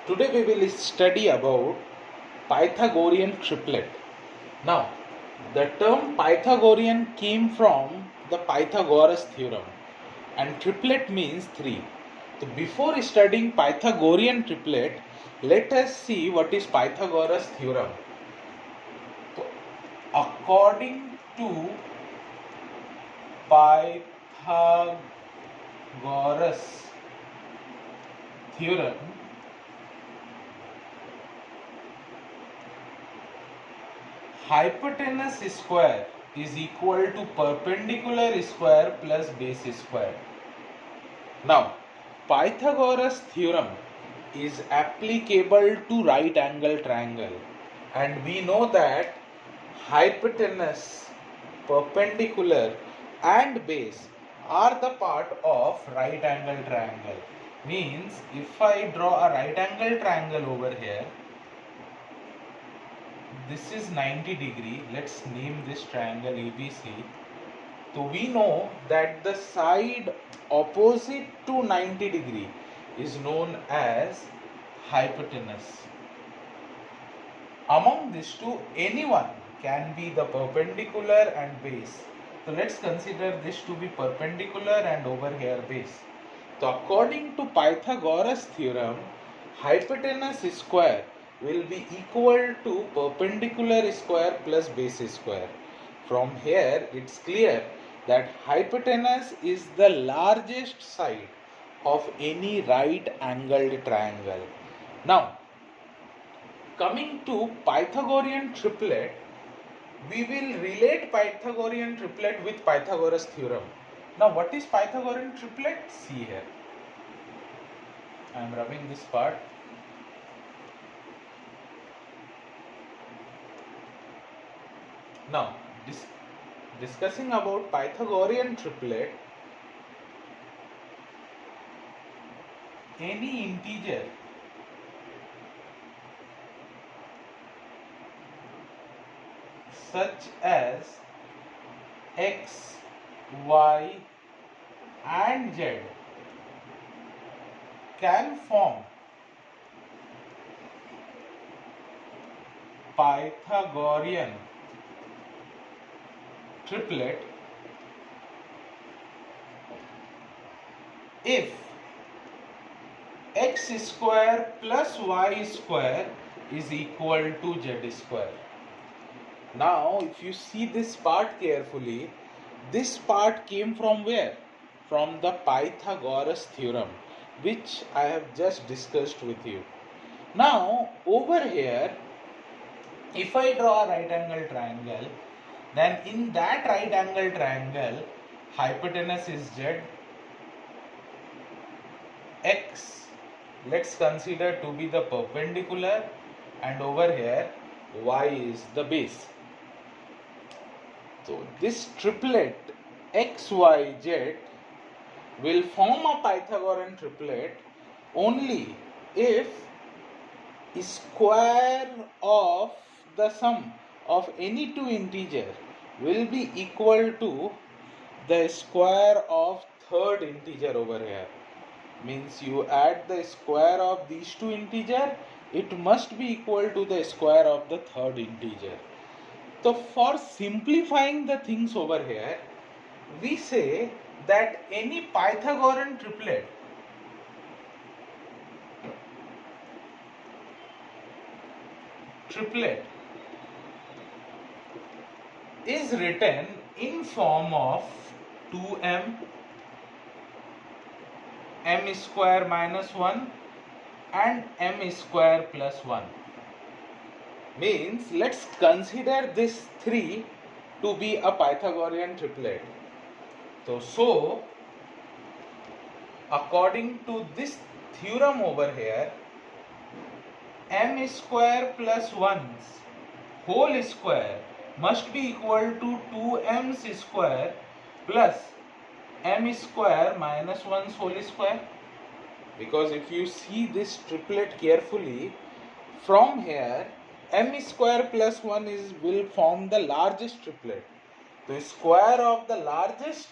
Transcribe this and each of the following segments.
Today we will study about Pythagorean triplet. Now, the term Pythagorean came from the Pythagoras theorem and triplet means 3. So before studying Pythagorean triplet, let us see what is Pythagoras theorem. So, according to Pythagoras theorem, hypotenuse square is equal to perpendicular square plus base square. Now, Pythagoras theorem is applicable to right angle triangle, and we know that hypotenuse, perpendicular and base are the part of right angle triangle. Means if I draw a right angle triangle over here, this is 90 degree. Let's name this triangle ABC. So we know that the side opposite to 90 degree is known as hypotenuse. Among these two, anyone can be the perpendicular and base. So let's consider this to be perpendicular and over here base. So according to Pythagoras theorem, hypotenuse square will be equal to perpendicular square plus base square. From here it's clear that hypotenuse is the largest side of any right angled triangle. Now, coming to Pythagorean triplet, we will relate Pythagorean triplet with Pythagoras theorem. Now, what is Pythagorean triplet? See here. I am rubbing this part. Now, discussing about Pythagorean triplet, any integer such as x, y and z can form Pythagorean triplet if x square plus y square is equal to z square. Now, if you see this part carefully, this part came from where? From the Pythagoras theorem, which I have just discussed with you. Now, over here, if I draw a right angle triangle, then in that right angle triangle, hypotenuse is z, x, let's consider to be the perpendicular, and over here, y is the base. So this triplet x, y, z will form a Pythagorean triplet only if square of the sum of any two integer will be equal to the square of third integer over here. Means you add the square of these two integer, it must be equal to the square of the third integer. So for simplifying the things over here, we say that any Pythagorean triplet is written in form of 2m, m square minus 1 and m square plus 1. Means let's consider this 3 to be a Pythagorean triplet. So according to this theorem over here, m square plus 1's whole square must be equal to 2m square plus m square minus 1's whole square. Because if you see this triplet carefully, from here m square plus 1 will form the largest triplet. The square of the largest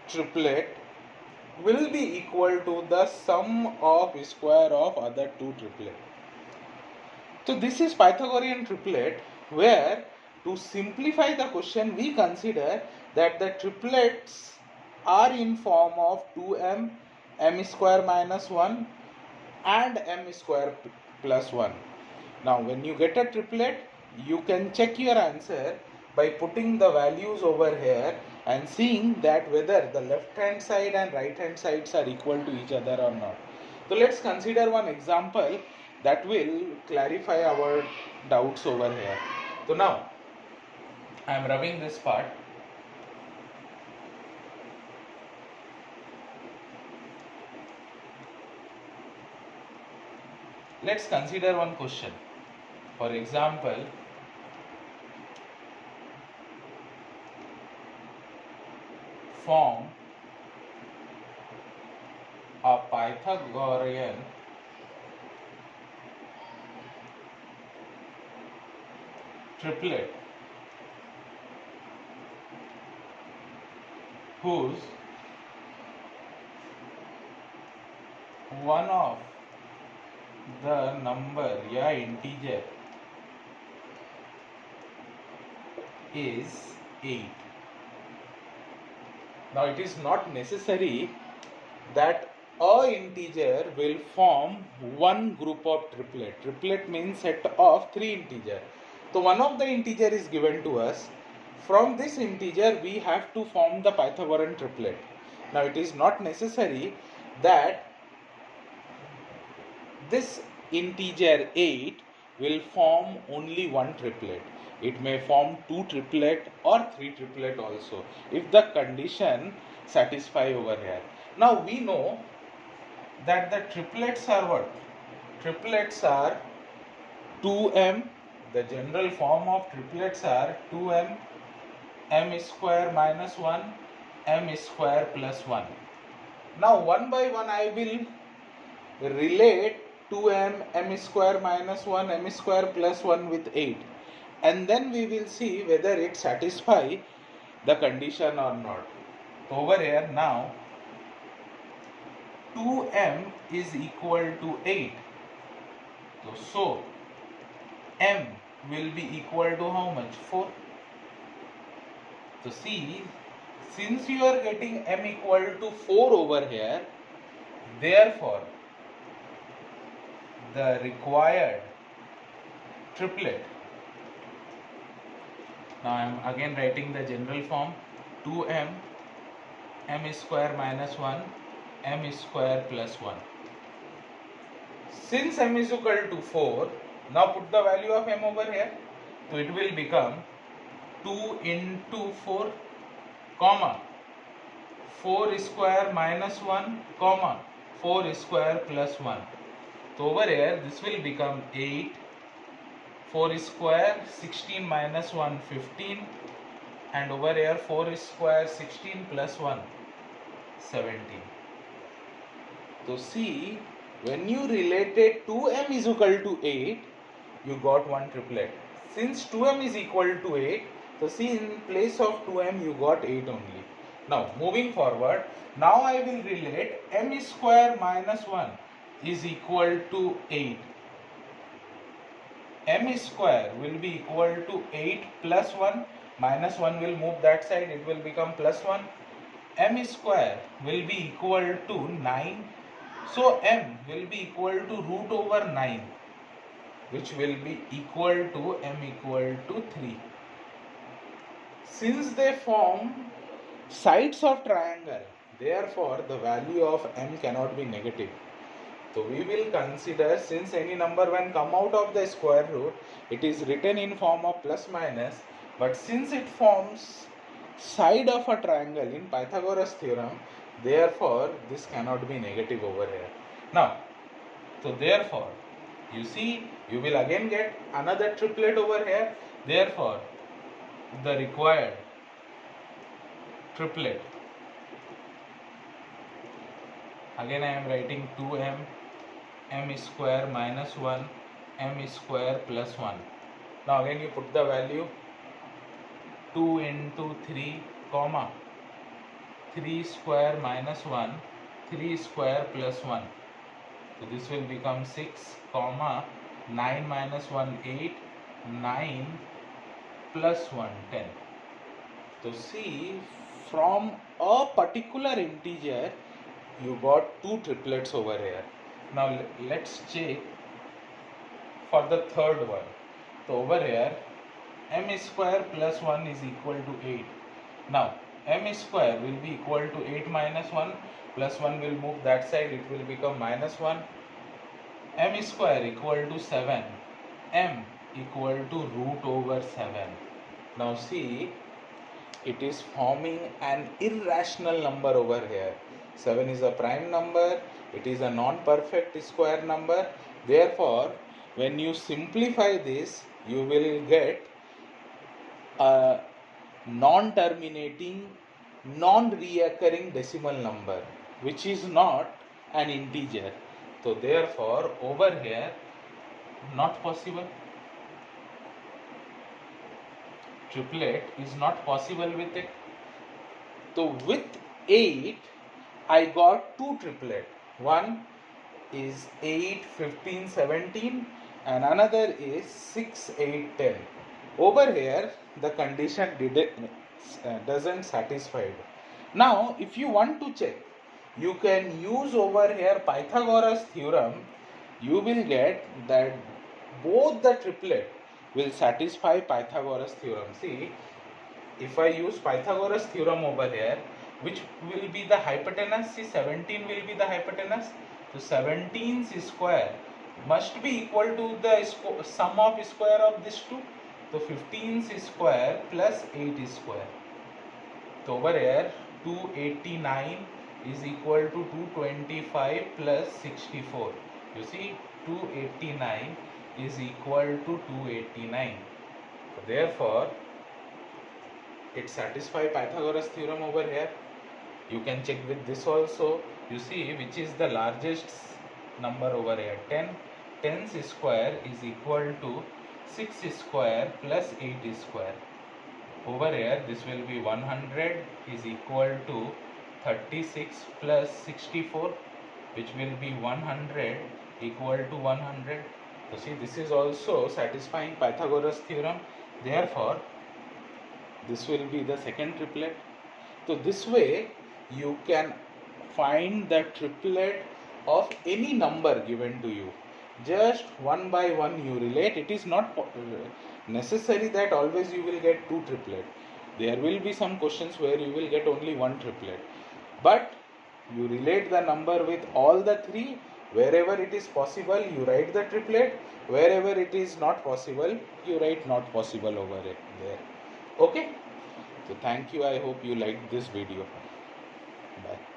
triplet will be equal to the sum of square of other two triplet. So this is Pythagorean triplet, where to simplify the question we consider that the triplets are in form of 2m, m square minus 1 and m square plus 1. Now when you get a triplet, you can check your answer by putting the values over here and seeing that whether the left hand side and right hand sides are equal to each other or not. So let's consider one example that will clarify our doubts over here. So now I am rubbing this part. Let's consider one question. For example, form a Pythagorean triplet whose one of the number integer is 8. Now it is not necessary that a integer will form one group of triplet. Triplet means set of 3 integers. So one of the integer is given to us. From this integer we have to form the Pythagorean triplet. Now it is not necessary that this integer 8 will form only one triplet. It may form 2 triplet or 3 triplet also, if the condition satisfy over here. Now we know that the triplets are what? Triplets are 2m. The general form of triplets are 2m, m square minus 1, m square plus 1. Now one by one I will relate 2m, m square minus 1, m square plus 1 with 8, and then we will see whether it satisfy the condition or not. Over here now 2m is equal to 8. So m will be equal to how much? 4. So see, since you are getting m equal to 4 over here, therefore the required triplet, now I am again writing the general form, 2m, m square minus 1, m square plus 1. Since m is equal to 4, now put the value of m over here. So it will become 2 into 4, comma 4 square minus 1, comma 4 square plus 1. So over here this will become 8, 4 square 16 minus 1 15, and over here 4 square 16 plus 1 17. So see, when you related 2m is equal to 8, you got one triplet. Since 2m is equal to 8, so see, in place of 2m you got 8 only. Now moving forward, now I will relate m square minus 1 is equal to 8. M square will be equal to 8 plus 1, minus 1 will move that side, it will become plus 1. M square will be equal to 9. So m will be equal to root over 9, which will be equal to m equal to 3. Since they form sides of triangle, therefore the value of m cannot be negative. So we will consider, since any number when come out of the square root, it is written in form of plus minus, but since it forms side of a triangle in Pythagoras theorem, therefore this cannot be negative over here. Now, so therefore, you see, you will again get another triplet over here. Therefore, the required triplet, again I am writing 2m, m square minus 1, m square plus 1. Now again you put the value 2 into 3, comma 3 square minus 1 3 square plus 1. So this will become 6 comma 9 minus 1 8, 9 plus 1 10. So see, from a particular integer you got two triplets over here. Now let's check for the third one. So over here m square plus 1 is equal to 8. Now m square will be equal to 8 minus 1 plus 1 will move that side, it will become minus 1. M square equal to 7, m equal to root over 7. Now see, it is forming an irrational number over here. 7 is a prime number, it is a non-perfect square number. Therefore, when you simplify this, you will get a non-terminating, non-reoccurring decimal number, which is not an integer. So therefore, over here, not possible. Triplet is not possible with it. So with 8, I got two triplet. One is 8, 15, 17 and another is 6, 8, 10. Over here, the condition doesn't satisfy. Now, if you want to check, you can use over here Pythagoras theorem. You will get that both the triplet will satisfy Pythagoras theorem. See, if I use Pythagoras theorem over here, which will be the hypotenuse? See, 17 will be the hypotenuse. So 17's square must be equal to the sum of square of these two. So 15's square plus 8 square. So over here 289 is equal to 225 plus 64. You see, 289 is equal to 289. So therefore, it satisfies Pythagoras theorem over here. You can check with this also. You see, which is the largest number over here? 10. 10's square is equal to 6 square plus 8 square. Over here, this will be 100 is equal to 36 plus 64, which will be 100 equal to 100. So see, this is also satisfying Pythagoras theorem. Therefore, this will be the second triplet. So this way you can find the triplet of any number given to you. Just one by one you relate. It is not necessary that always you will get two triplet. There will be some questions where you will get only one triplet. But you relate the number with all the three. Wherever it is possible, you write the triplet. Wherever it is not possible, you write not possible over it there. Okay? So thank you. I hope you liked this video. Bye.